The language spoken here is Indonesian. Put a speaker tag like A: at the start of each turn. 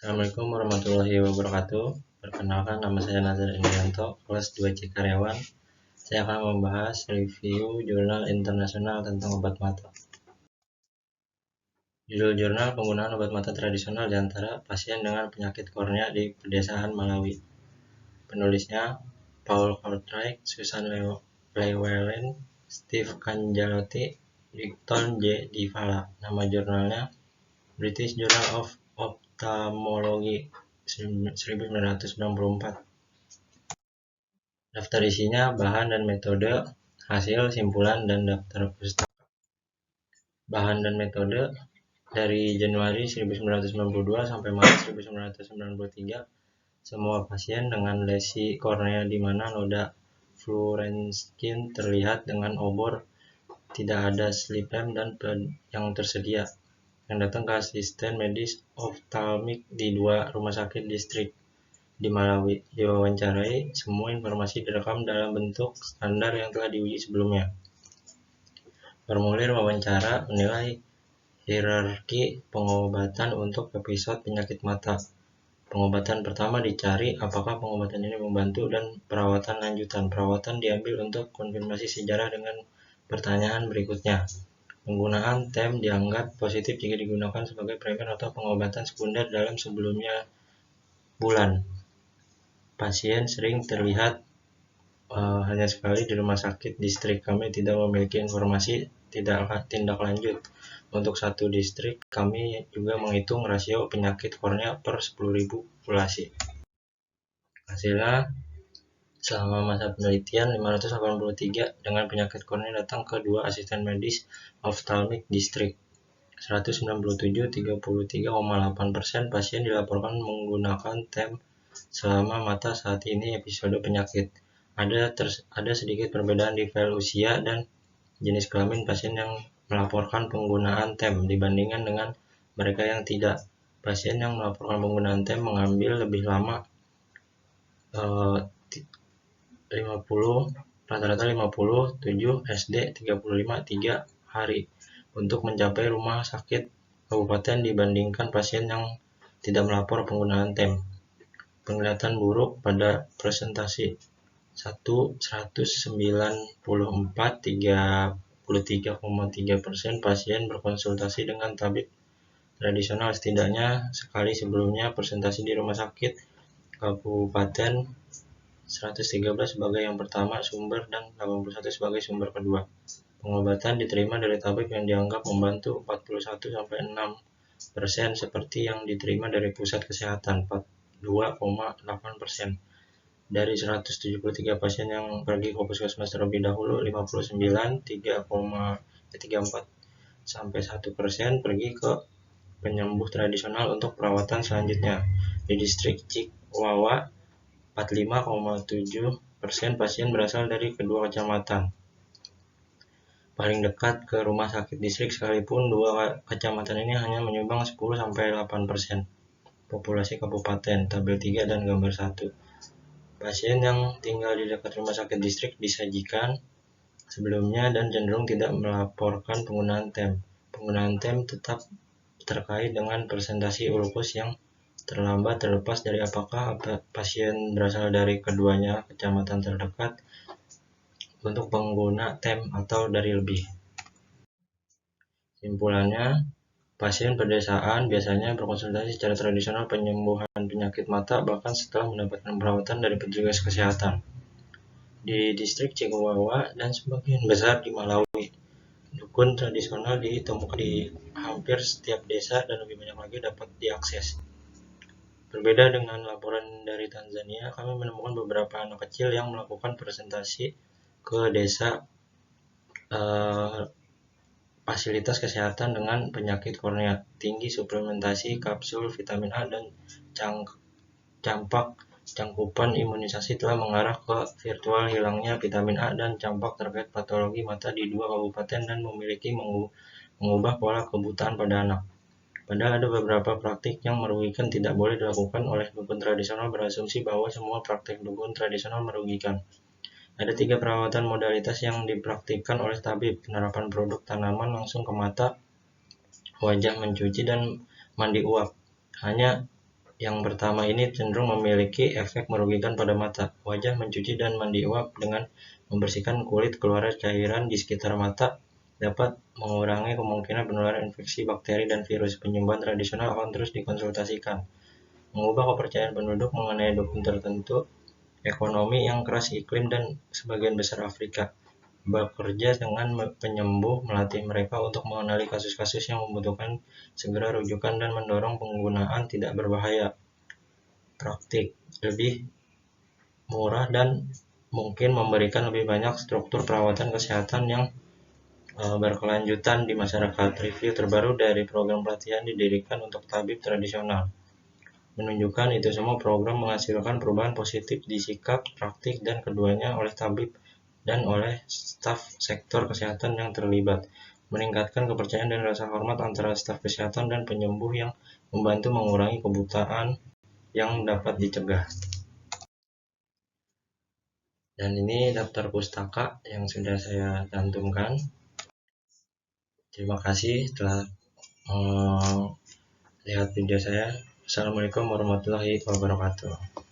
A: Assalamualaikum warahmatullahi wabarakatuh. Perkenalkan, nama saya Nazar Indianto, kelas 2C karyawan. Saya akan membahas review jurnal internasional tentang obat mata. Judul jurnal penggunaan obat mata tradisional di antara pasien dengan penyakit kornea di pedesaan Malawi. Penulisnya Paul Kortrijk, Susan Llewellyn, Steve Cangialotti, Victor J. Di Vala. Nama jurnalnya British Journal of Ophthalmology 1994. Daftar isinya bahan dan metode, hasil, simpulan, dan daftar pustaka. Bahan dan metode dari Januari 1992 sampai Maret 1993, semua pasien dengan lesi kornea di mana noda fluorescin terlihat dengan obor, tidak ada slit lamp dan yang tersedia, yang datang ke asisten medis oftalmik di 2 rumah sakit distrik di Malawi. Diwawancarai, semua informasi direkam dalam bentuk standar yang telah diuji sebelumnya. Formulir wawancara menilai hierarki pengobatan untuk episode penyakit mata. Pengobatan pertama dicari apakah pengobatan ini membantu, dan perawatan lanjutan. Perawatan diambil untuk konfirmasi sejarah dengan pertanyaan berikutnya. Penggunaan TEM dianggap positif jika digunakan sebagai primer atau pengobatan sekunder dalam sebelumnya bulan. Pasien sering terlihat hanya sekali di rumah sakit distrik. Kami tidak memiliki informasi tindak lanjut. Untuk satu distrik, kami juga menghitung rasio penyakit kornea per 10.000 populasi. Hasilnya, selama masa penelitian, 583 dengan penyakit kornea datang ke 2 asisten medis oftalmik distrik. 197, 33,8% pasien dilaporkan menggunakan TEM selama mata saat ini episode penyakit. Ada sedikit perbedaan di file usia dan jenis kelamin pasien yang melaporkan penggunaan TEM dibandingkan dengan mereka yang tidak. Pasien yang melaporkan penggunaan TEM mengambil lebih lama, rata-rata 57 SD, 35 3 hari untuk mencapai rumah sakit kabupaten dibandingkan pasien yang tidak melapor penggunaan TEM. Penglihatan buruk pada presentasi 194, 33,3% pasien berkonsultasi dengan tabib tradisional setidaknya sekali sebelumnya. Presentasi di rumah sakit kabupaten 113 sebagai yang pertama sumber dan 81 sebagai sumber kedua. Pengobatan diterima dari tabib yang dianggap membantu 41-6%, seperti yang diterima dari pusat kesehatan 42,8%. Dari 173 pasien yang pergi ke puskesmas terlebih dahulu, 59 3,34 sampai 1% pergi ke penyembuh tradisional untuk perawatan selanjutnya. Di distrik Cikwawa, 45,7% pasien berasal dari kedua kecamatan paling dekat ke rumah sakit distrik, sekalipun 2 kecamatan ini hanya menyumbang 10-8% populasi kabupaten. Tabel 3 dan gambar 1. Pasien yang tinggal di dekat rumah sakit distrik disajikan sebelumnya dan cenderung tidak melaporkan penggunaan TEM. Penggunaan TEM tetap terkait dengan presentasi ulkus yang terlambat, terlepas dari apakah pasien berasal dari keduanya kecamatan terdekat untuk pengguna TEM atau dari lebih. Simpulannya, pasien pedesaan biasanya berkonsultasi secara tradisional penyembuhan penyakit mata bahkan setelah mendapatkan perawatan dari petugas kesehatan. Di distrik Cikwawa dan sebagian besar di Malawi, dukun tradisional ditemukan di hampir setiap desa dan lebih banyak lagi dapat diakses. Berbeda dengan laporan dari Tanzania, kami menemukan beberapa anak kecil yang melakukan presentasi ke desa fasilitas kesehatan dengan penyakit kornea. Tinggi suplementasi kapsul vitamin A dan campak cangkupan imunisasi telah mengarah ke virtual hilangnya vitamin A dan campak terkait patologi mata di 2 kabupaten dan memiliki mengubah pola kebutaan pada anak. Padahal ada beberapa praktik yang merugikan tidak boleh dilakukan oleh dukun tradisional. Berasumsi bahwa semua praktik dukun tradisional merugikan. Ada 3 perawatan modalitas yang dipraktikkan oleh tabib: penerapan produk tanaman langsung ke mata, wajah mencuci, dan mandi uap. Hanya Yang pertama ini cenderung memiliki efek merugikan pada mata. Wajah mencuci dan mandi uap dengan membersihkan kulit keluar cairan di sekitar mata dapat mengurangi kemungkinan penularan infeksi bakteri dan virus. Penyembuhan tradisional akan terus dikonsultasikan. Mengubah kepercayaan penduduk mengenai dukun tertentu, ekonomi yang keras iklim dan sebagian besar Afrika. Bekerja dengan penyembuh, melatih mereka untuk mengenali kasus-kasus yang membutuhkan segera rujukan dan mendorong penggunaan tidak berbahaya. Praktik lebih murah dan mungkin memberikan lebih banyak struktur perawatan kesehatan yang berkelanjutan di masyarakat. Review terbaru dari program pelatihan didirikan untuk tabib tradisional menunjukkan itu semua program menghasilkan perubahan positif di sikap, praktik, dan keduanya oleh tabib dan oleh staf sektor kesehatan yang terlibat, meningkatkan kepercayaan dan rasa hormat antara staf kesehatan dan penyembuh yang membantu mengurangi kebutaan yang dapat dicegah. Dan ini daftar pustaka yang sudah saya cantumkan. Terima kasih telah lihat video saya. Assalamualaikum warahmatullahi wabarakatuh.